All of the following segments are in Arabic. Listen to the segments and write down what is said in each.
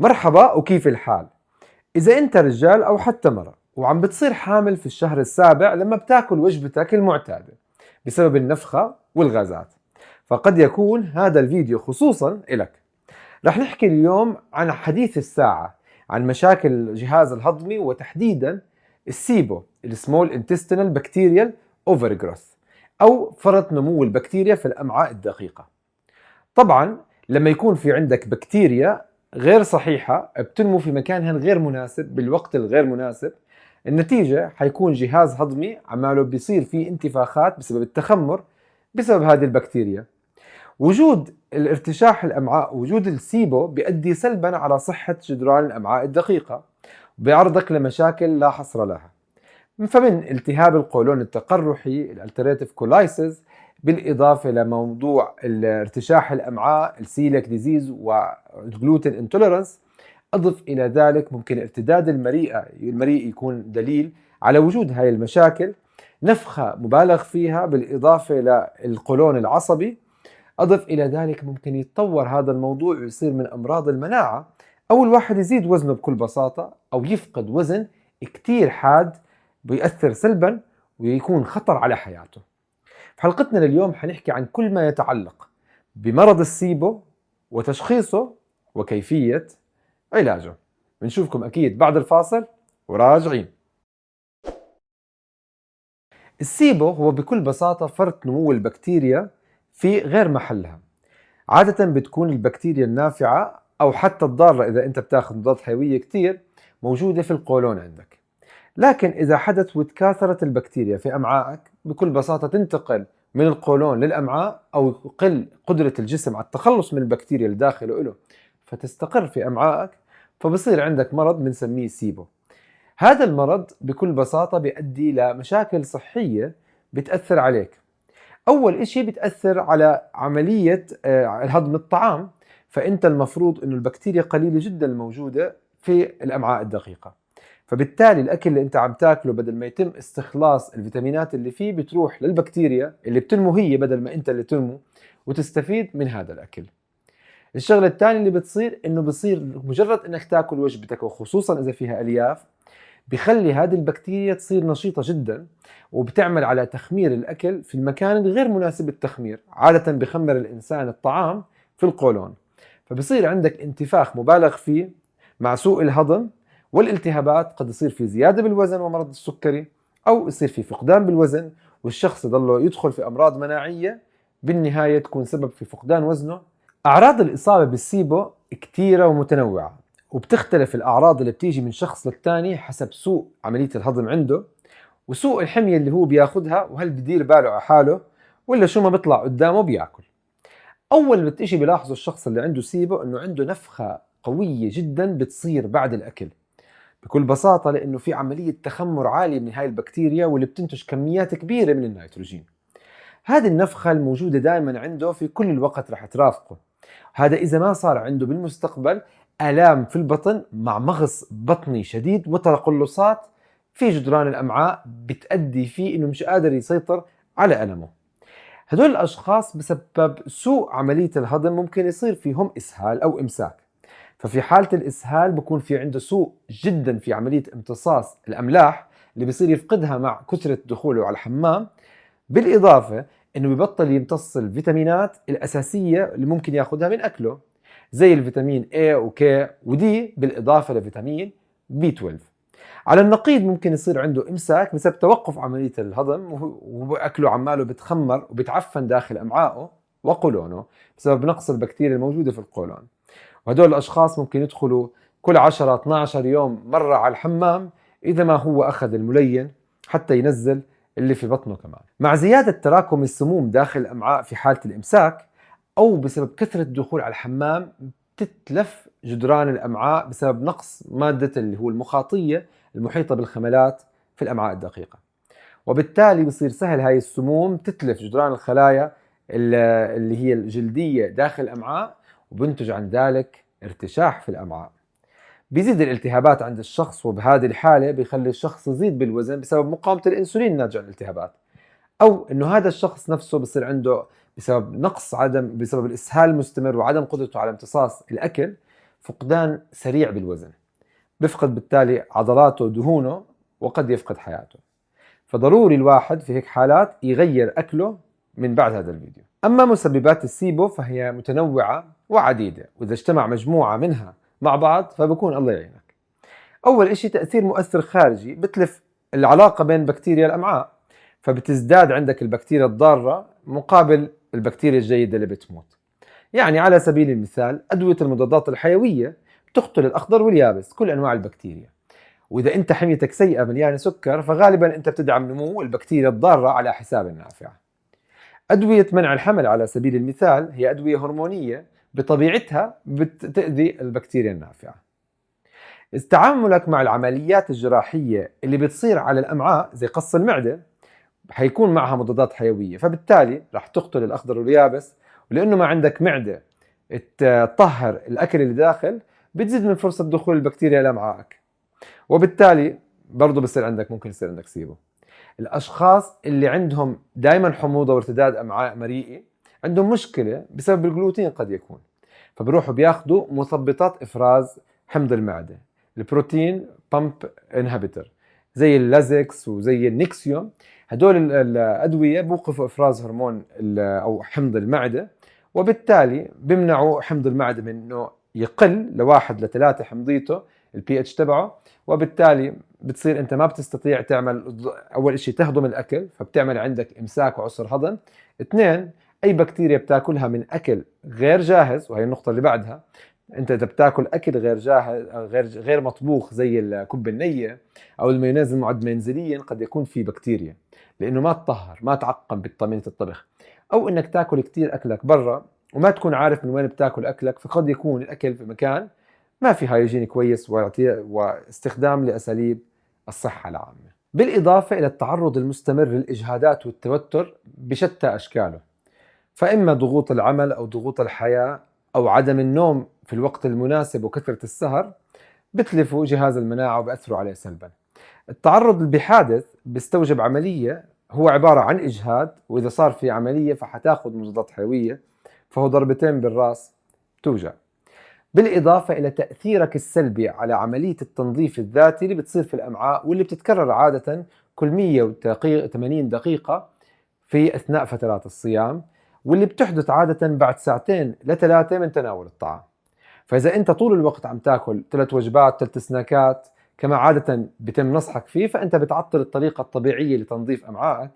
مرحبا وكيف الحال؟ إذا أنت رجال أو حتى مرة وعم بتصير حامل في الشهر السابع لما بتاكل وجبتك المعتادة بسبب النفخة والغازات، فقد يكون هذا الفيديو خصوصا إلك. رح نحكي اليوم عن حديث الساعة، عن مشاكل الجهاز الهضمي وتحديدا السيبو السمول انتستينال بكتيريال اوفرجروث أو فرط نمو البكتيريا في الأمعاء الدقيقة. طبعا لما يكون في عندك بكتيريا غير صحيحة بتنمو في مكانها الغير مناسب بالوقت الغير مناسب، النتيجة حيكون جهاز هضمي عماله بيصير فيه انتفاخات بسبب التخمر بسبب هذه البكتيريا. وجود الارتشاح الأمعاء وجود السيبو بيؤدي سلبا على صحة جدران الأمعاء الدقيقة، وبيعرضك لمشاكل لا حصر لها، فمن التهاب القولون التقرحي الالتريتيف كولايسيس، بالإضافة لموضوع ارتشاح الأمعاء السيليك ديزيز والجلوتين انتوليرانس. أضف إلى ذلك ممكن ارتداد المريء يكون دليل على وجود هاي المشاكل، نفخة مبالغ فيها بالإضافة للقولون العصبي. أضف إلى ذلك ممكن يتطور هذا الموضوع ويصير من أمراض المناعة، أو الواحد يزيد وزنه بكل بساطة أو يفقد وزن كتير حاد بيأثر سلبا ويكون خطر على حياته. في حلقتنا لليوم حنحكي عن كل ما يتعلق بمرض السيبو وتشخيصه وكيفية علاجه. بنشوفكم أكيد بعد الفاصل وراجعين. السيبو هو بكل بساطة فرط نمو البكتيريا في غير محلها. عادة بتكون البكتيريا النافعة أو حتى الضارة إذا أنت بتاخذ مضادات حيوية كتير موجودة في القولون عندك، لكن إذا حدث وتكاثرت البكتيريا في أمعائك بكل بساطة تنتقل من القولون للأمعاء، أو يقل قدرة الجسم على التخلص من البكتيريا اللي داخله له فتستقر في أمعائك، فبصير عندك مرض بنسميه سيبو. هذا المرض بكل بساطة بيؤدي لمشاكل صحية بتأثر عليك. أول إشي بتأثر على عملية هضم الطعام، فأنت المفروض أنه البكتيريا قليلة جدا الموجودة في الأمعاء الدقيقة، فبالتالي الأكل اللي أنت عم تاكله بدل ما يتم استخلاص الفيتامينات اللي فيه بتروح للبكتيريا اللي بتنمو هي بدل ما أنت اللي تنمو وتستفيد من هذا الأكل. الشغلة الثانية اللي بتصير إنه بصير مجرد إنك تاكل وجبتك وخصوصا إذا فيها ألياف بخلي هذه البكتيريا تصير نشيطة جدا وبتعمل على تخمير الأكل في المكان الغير مناسب التخمير. عادة بخمر الإنسان الطعام في القولون، فبصير عندك انتفاخ مبالغ فيه مع سوء الهضم والالتهابات. قد يصير في زيادة بالوزن ومرض السكري، أو يصير في فقدان بالوزن والشخص يضله يدخل في أمراض مناعية بالنهاية تكون سبب في فقدان وزنه. أعراض الإصابة بالسيبو كتيرة ومتنوعة، وبتختلف الأعراض اللي بتيجي من شخص للتاني حسب سوء عملية الهضم عنده وسوء الحمية اللي هو بياخدها، وهل بدير باله على حاله ولا شو ما بيطلع قدامه بياكل. أول إشي بيلاحظه الشخص اللي عنده سيبو إنه عنده نفخة قوية جدا بتصير بعد الأكل، بكل بساطة لأنه في عملية تخمر عالية من هاي البكتيريا واللي بتنتج كميات كبيرة من النيتروجين. هذه النفخة الموجودة دائما عنده في كل الوقت رح ترافقه. هذا إذا ما صار عنده بالمستقبل آلام في البطن مع مغص بطني شديد وتقلصات في جدران الأمعاء بتأدي فيه إنه مش قادر يسيطر على ألمه. هدول الأشخاص بسبب سوء عملية الهضم ممكن يصير فيهم إسهال أو إمساك، ففي حالة الإسهال بكون في عنده سوء جدا في عملية امتصاص الأملاح اللي بيصير يفقدها مع كثرة دخوله على الحمام، بالإضافة إنه ببطل يمتص الفيتامينات الأساسية اللي ممكن ياخدها من أكله زي الفيتامين A و K و D بالإضافة لفيتامين B12. على النقيض ممكن يصير عنده إمساك بسبب توقف عملية الهضم وأكله عماله بتخمر وبتعفن داخل أمعائه وقولونه بسبب نقص البكتيريا الموجودة في القولون. وهدول الأشخاص ممكن يدخلوا كل 10-12 يوم مرة على الحمام إذا ما هو أخذ الملين حتى ينزل اللي في بطنه كمان. مع زيادة تراكم السموم داخل الأمعاء في حالة الإمساك أو بسبب كثرة الدخول على الحمام تتلف جدران الأمعاء بسبب نقص مادة اللي هو المخاطية المحيطة بالخملات في الأمعاء الدقيقة، وبالتالي بصير سهل هاي السموم تتلف جدران الخلايا اللي هي الجلدية داخل الأمعاء، وبنتج عن ذلك ارتشاح في الأمعاء. بيزيد الالتهابات عند الشخص، وبهذه الحالة بيخلي الشخص يزيد بالوزن بسبب مقاومة الأنسولين الناتجة عن الالتهابات، أو إنه هذا الشخص نفسه بصير عنده بسبب الإسهال المستمر وعدم قدرته على امتصاص الأكل، فقدان سريع بالوزن، بيفقد بالتالي عضلاته ودهونه وقد يفقد حياته. فضروري الواحد في هيك حالات يغير أكله من بعد هذا الفيديو. أما مسببات السيبو فهي متنوعة وعديدة، وإذا اجتمع مجموعة منها مع بعض فبكون الله يعينك. أول إشي تأثير مؤثر خارجي بتلف العلاقة بين بكتيريا الأمعاء، فبتزداد عندك البكتيريا الضارة مقابل البكتيريا الجيدة اللي بتموت. يعني على سبيل المثال أدوية المضادات الحيوية بتقتل الأخضر واليابس، كل أنواع البكتيريا. وإذا أنت حميتك سيئة مليانة سكر فغالبا أنت بتدعم نمو البكتيريا الضارة على حساب النافعة. أدوية منع الحمل على سبيل المثال هي أدوية هرمونية بطبيعتها بتأذي البكتيريا النافعة. تعاملك مع العمليات الجراحية اللي بتصير على الأمعاء زي قص المعدة حيكون معها مضادات حيوية، فبالتالي راح تقتل الأخضر واليابس، ولأنه ما عندك معدة تطهر الأكل اللي داخل بتزيد من فرصة دخول البكتيريا لأمعائك، وبالتالي برضو ممكن يصير عندك سيبو. الأشخاص اللي عندهم دائما حموضة وارتداد أمعاء مريئة عندهم مشكلة بسبب الجلوتين قد يكون، فبروحوا بياخدوا مثبطات إفراز حمض المعدة، البروتين بامب انهبيتر زي اللازكس وزي النيكسيوم. هدول الأدوية بوقفوا إفراز هرمون أو حمض المعدة، وبالتالي بيمنعوا حمض المعدة من إنه يقل لواحد لثلاثة حمضيته البي اتش تبعه، وبالتالي بتصير انت ما بتستطيع تعمل اول شيء تهضم الاكل، فبتعمل عندك امساك وعسر هضم. اثنين، اي بكتيريا بتاكلها من اكل غير جاهز، وهي النقطة اللي بعدها، انت اذا بتاكل اكل غير جاهز غير مطبوخ زي الكب النية او المايونيز المعد منزليا قد يكون فيه بكتيريا لانه ما تطهر ما تعقم بطمينة الطبخ، او انك تاكل كتير اكلك برا وما تكون عارف من وين بتاكل اكلك، فقد يكون الاكل في مكان ما في هايجين كويس واستخدام لأساليب الصحة العامة. بالإضافة إلى التعرض المستمر للإجهادات والتوتر بشتى أشكاله، فإما ضغوط العمل أو ضغوط الحياة أو عدم النوم في الوقت المناسب وكثرة السهر بتلفوا جهاز المناعة وبأثروا عليه سلبا. التعرض بحادث بيستوجب عملية هو عبارة عن إجهاد، وإذا صار في عملية فحتاخد مضادات حيوية، فهو ضربتين بالرأس توجع. بالإضافة إلى تأثيرك السلبي على عملية التنظيف الذاتي اللي بتصير في الأمعاء واللي بتتكرر عادة كل 180 دقيقة في أثناء فترات الصيام، واللي بتحدث عادة بعد 2 ل 3 من تناول الطعام. فإذا أنت طول الوقت عم تاكل 3 وجبات 3 سناكات كما عادة بتم نصحك فيه، فأنت بتعطل الطريقة الطبيعية لتنظيف أمعائك،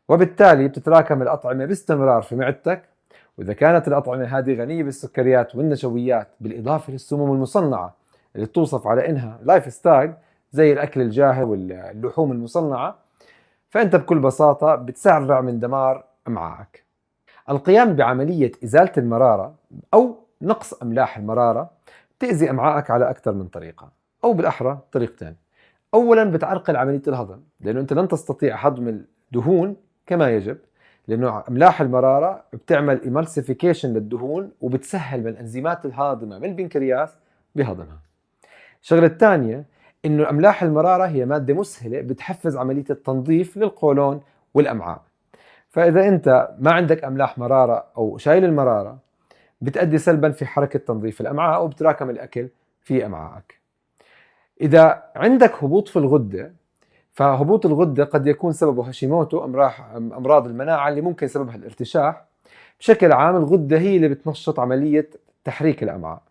وبالتالي بتتراكم الأطعمة باستمرار في معدتك. وإذا كانت الأطعمة هذه غنية بالسكريات والنشويات بالإضافة للسموم المصنعة اللي توصف على إنها لايف ستايل زي الأكل الجاهز واللحوم المصنعة، فأنت بكل بساطة بتسرع من دمار أمعائك. القيام بعملية إزالة المرارة أو نقص أملاح المرارة تأذي أمعائك على أكثر من طريقة، أو بالأحرى طريقتين. أولا بتعرقل عملية الهضم، لأنه أنت لن تستطيع هضم الدهون كما يجب، لأنه أملاح المرارة بتعمل إيمالسيفيكيشن للدهون وبتسهل من الأنزيمات الهاضمة من البنكرياس بهضمها. الشغلة الثانية إنه أملاح المرارة هي مادة مسهلة بتحفز عملية التنظيف للقولون والأمعاء، فإذا أنت ما عندك أملاح مرارة أو شايل المرارة بتأدي سلبا في حركة تنظيف الأمعاء وبتراكم الأكل في أمعائك. إذا عندك هبوط في الغدة، فهبوط الغدة قد يكون سببه هاشيموتو، أمراض المناعة اللي ممكن سببها الارتشاح. بشكل عام الغدة هي اللي بتنشط عملية تحريك الأمعاء.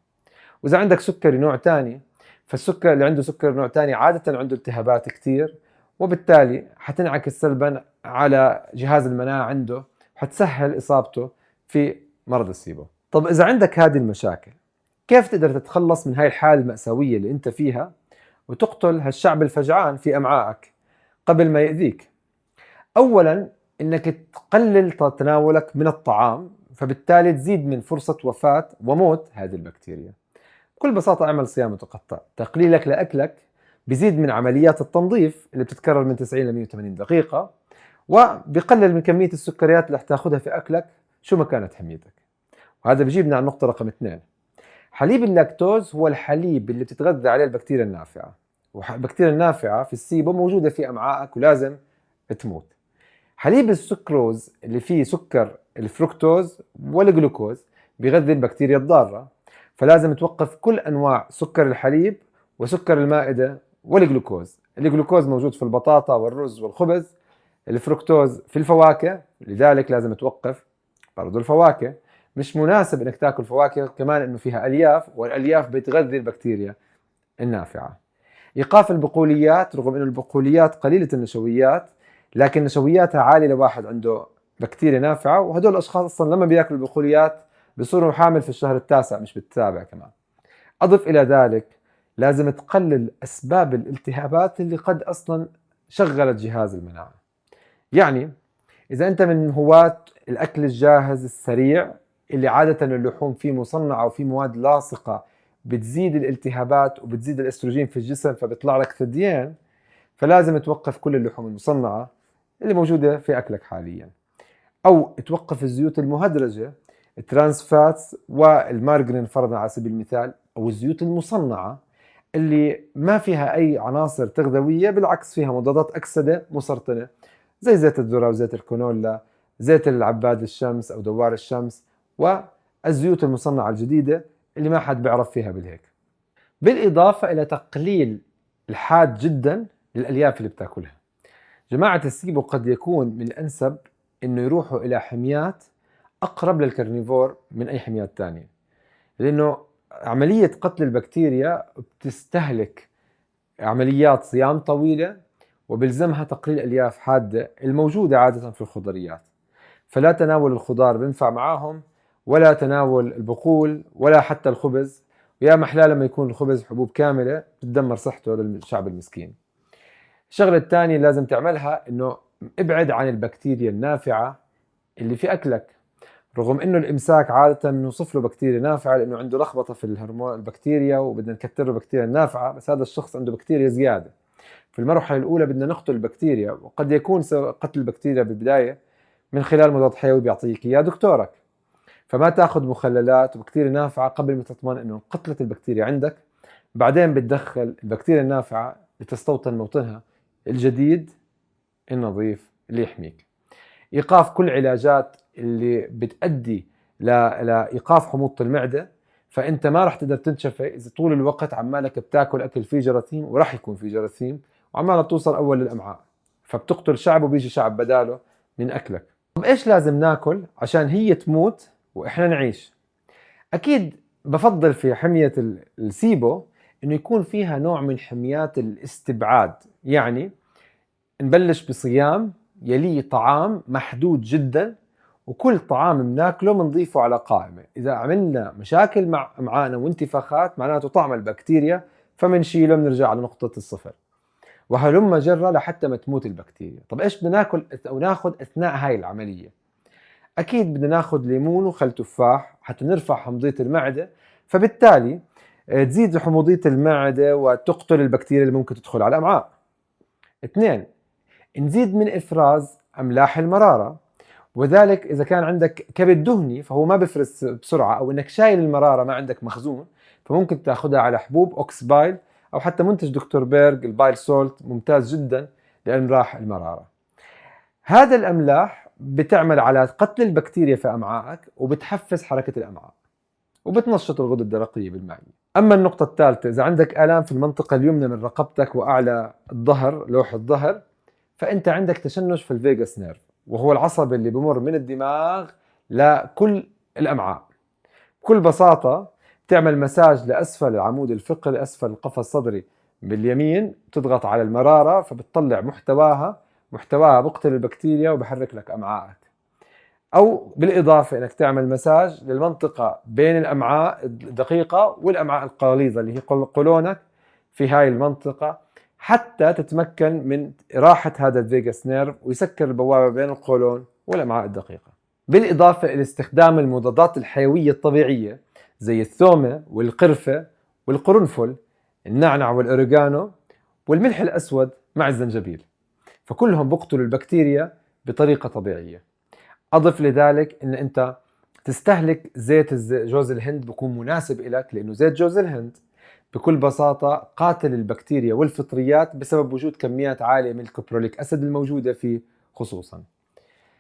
وإذا عندك سكري نوع تاني، فالسكر اللي عنده سكر نوع تاني عادة عنده التهابات كتير، وبالتالي حتنعكس سلبا على جهاز المناعة عنده وحتسهل إصابته في مرض السيبو. طب إذا عندك هذه المشاكل كيف تقدر تتخلص من هاي الحالة المأساوية اللي أنت فيها وتقتل هالشعب الفجعان في أمعائك قبل ما يأذيك؟ أولا إنك تقلل تناولك من الطعام، فبالتالي تزيد من فرصة وفاة وموت هذه البكتيريا. بكل بساطة اعمل صيام متقطع. تقليلك لأكلك بيزيد من عمليات التنظيف اللي بتتكرر من 90 ل 180 دقيقة، وبيقلل من كمية السكريات اللي حتاخدها في أكلك شو ما كانت حميتك. وهذا بيجيبنا على النقطة رقم 2. حليب اللاكتوز هو الحليب اللي بتتغذى عليه البكتيريا النافعة، والبكتيريا النافعة في السيبو موجودة في أمعائك ولازم تموت. حليب السكروز اللي فيه سكر الفركتوز والجلوكوز بيغذي البكتيريا الضارة، فلازم توقف كل أنواع سكر الحليب وسكر المائدة والجلوكوز. الجلوكوز موجود في البطاطا والرز والخبز، الفركتوز في الفواكه، لذلك لازم توقف برضو الفواكه. مش مناسب انك تاكل فواكه كمان انه فيها الياف، والالياف بتغذي البكتيريا النافعة. ايقاف البقوليات، رغم انه البقوليات قليلة النشويات لكن نشوياتها عالية لواحد عنده بكتيريا نافعة، وهدول الاشخاص اصلا لما بياكلوا البقوليات بيصيروا حامل في الشهر التاسع مش بالسابع كمان. اضف الى ذلك لازم تقلل اسباب الالتهابات اللي قد اصلا شغلت جهاز المناعة. يعني إذا أنت من هواة الأكل الجاهز السريع اللي عادة اللحوم فيه مصنعة وفيه مواد لاصقة بتزيد الالتهابات وبتزيد الاستروجين في الجسم فبيطلع لك ثديان، فلازم توقف كل اللحوم المصنعة اللي موجودة في أكلك حاليا، أو توقف الزيوت المهدرجة الترانس فاتس والمارجرين فرضا على سبيل المثال، أو الزيوت المصنعة اللي ما فيها أي عناصر تغذوية، بالعكس فيها مضادات أكسدة مسرطنة زي زيت الذرة وزيت الكانولا، زيت العباد الشمس أو دوار الشمس، والزيوت المصنعة الجديدة اللي ما حد بيعرف فيها بالهيك. بالإضافة إلى تقليل الحاد جدا للألياف اللي بتاكلها. جماعة السيبو قد يكون من الأنسب إنه يروحوا إلى حميات أقرب للكرنيفور من أي حميات تانية، لأنه عملية قتل البكتيريا بتستهلك عمليات صيام طويلة وبلزمها تقليل ألياف حادة الموجودة عادة في الخضريات، فلا تناول الخضار بينفع معاهم ولا تناول البقول ولا حتى الخبز، ويا محلاه لما يكون الخبز حبوب كاملة بتدمر صحته للشعب المسكين. الشغلة الثانية لازم تعملها إنه ابعد عن البكتيريا النافعة اللي في أكلك. رغم إنه الإمساك عادة بنوصف له بكتيريا نافعة لأنه عنده لخبطة في الهرمون البكتيريا وبدنا نكتر له بكتيريا النافعة، بس هذا الشخص عنده بكتيريا زيادة. في المرحلة الأولى بدنا نقتل البكتيريا، وقد يكون قتل البكتيريا بالبداية من خلال مضاد حيوي بيعطيك إياه دكتورك، فما تاخذ مخللات وبكتيريا نافعة قبل ما تضمن إنه قتلت البكتيريا عندك. بعدين بتدخل البكتيريا النافعة لتستوطن موطنها الجديد النظيف اللي يحميك. إيقاف كل علاجات اللي بتأدي لإيقاف حموضة المعدة، فأنت ما رح تقدر تنشفي إذا طول الوقت عمالك بتاكل أكل فيه جراثيم، ورح يكون فيه جراثيم وعمالة توصل أول للأمعاء، فبتقتل شعب وبيجي شعب بداله من أكلك. طب إيش لازم ناكل عشان هي تموت وإحنا نعيش؟ أكيد بفضل في حمية السيبو إنه يكون فيها نوع من حميات الاستبعاد، يعني نبلش بصيام يليه طعام محدود جدا، وكل طعام بناكله بنضيفه على قائمة. إذا عملنا مشاكل مع أمعائنا وانتفاخات معناته طعم البكتيريا، فمنشيله بنرجع على نقطة الصفر، وهلم جرة لحتى ما تموت البكتيريا. طب إيش بدنا ناكل أو ناخذ أثناء هاي العملية؟ أكيد بدنا ناخذ ليمون وخل تفاح حتى نرفع حمضية المعدة، فبالتالي تزيد حموضية المعدة وتقتل البكتيريا اللي ممكن تدخل على الأمعاء. 2، نزيد من إفراز أملاح المرارة، وذلك إذا كان عندك كبد دهني فهو ما بفرز بسرعة، أو إنك شايل المرارة ما عندك مخزون، فممكن تأخذها على حبوب أوكس بايل، أو حتى منتج دكتور بيرغ البايل سولت ممتاز جدا لإملاح المرارة. هذا الأملاح بتعمل على قتل البكتيريا في أمعائك وبتحفز حركة الأمعاء وبتنشط الغدة الدرقية بالمعدة. أما النقطة الثالثة، إذا عندك آلام في المنطقة اليمنى من رقبتك وأعلى الظهر لوح الظهر، فأنت عندك تشنج في الفيغاس نيرف، وهو العصب اللي بمر من الدماغ لكل الأمعاء. بكل بساطة تعمل مساج لأسفل العمود الفقري أسفل القفص الصدري باليمين، تضغط على المرارة فبتطلع محتواها بقتل البكتيريا وبحرك لك أمعائك. أو بالإضافة إنك تعمل مساج للمنطقة بين الأمعاء الدقيقة والأمعاء القليظة اللي هي قولونك في هاي المنطقة، حتى تتمكن من راحة هذا الفيغاس نيرف ويسكر البوابة بين القولون والأمعاء الدقيقة. بالإضافة إلى استخدام المضادات الحيوية الطبيعية زي الثومة والقرفة والقرنفل، النعنع والأوريغانو والملح الأسود مع الزنجبيل، فكلهم بقتلوا البكتيريا بطريقة طبيعية. أضف لذلك إن أنت تستهلك زيت جوز الهند، بكون مناسب إليك لأنه زيت جوز الهند بكل بساطة قاتل البكتيريا والفطريات بسبب وجود كميات عالية من الكبروليك أسيد الموجودة فيه. خصوصا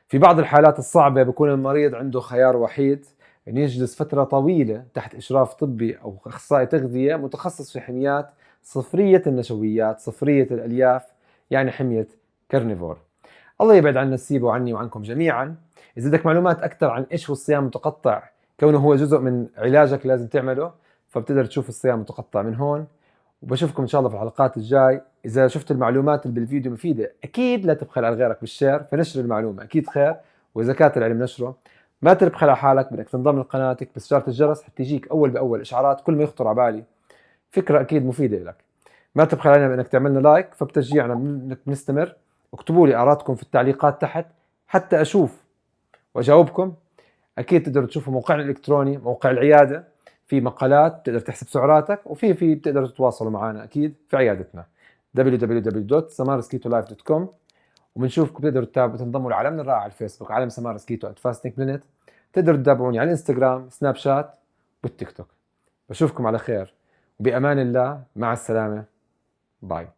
في بعض الحالات الصعبة بكون المريض عنده خيار وحيد أن يجلس فترة طويلة تحت إشراف طبي أو أخصائي تغذية متخصص في حميات صفرية النشويات صفرية الألياف، يعني حمية كارنيفور. الله يبعد عنا السيبة وعني وعنكم جميعا. إذا بدك معلومات أكثر عن إيش هو الصيام المتقطع كونه هو جزء من علاجك لازم تعمله، فبتقدر تشوف الصيام المتقطع من هون. وبشوفكم إن شاء الله في الحلقات الجاي. إذا شفت المعلومات اللي بالفيديو مفيدة أكيد لا تبخل على غيرك بالشير، فنشر المعلومة أكيد خير وزكاة العلم نشره. ما تبخل على حالك، بدك تنضم لقناتك بإشارة الجرس حتى يجيك أول بأول إشعارات كل ما يخطر على بالي فكرة أكيد مفيدة لك. ما تبخل علينا بأنك تعمل لنا لايك، فبتشجيعنا إنك نستمر. اكتبوا لي آراتكم في التعليقات تحت حتى أشوف وأجاوبكم. أكيد تقدروا تشوفوا موقعنا الإلكتروني موقع العيادة، في مقالات تقدر تحسب سعراتك، وفي بتقدروا تتواصلوا معنا أكيد في عيادتنا www.samarskeetolife.com. وبنشوفكم بتقدروا تنضموا لعالمنا الرائع على الفيسبوك عالم سمارة سكيتو @fasting planet. تقدروا تتابعوني على الانستغرام سناب شات والتيك توك. بشوفكم على خير وبأمان الله، مع السلامة، باي.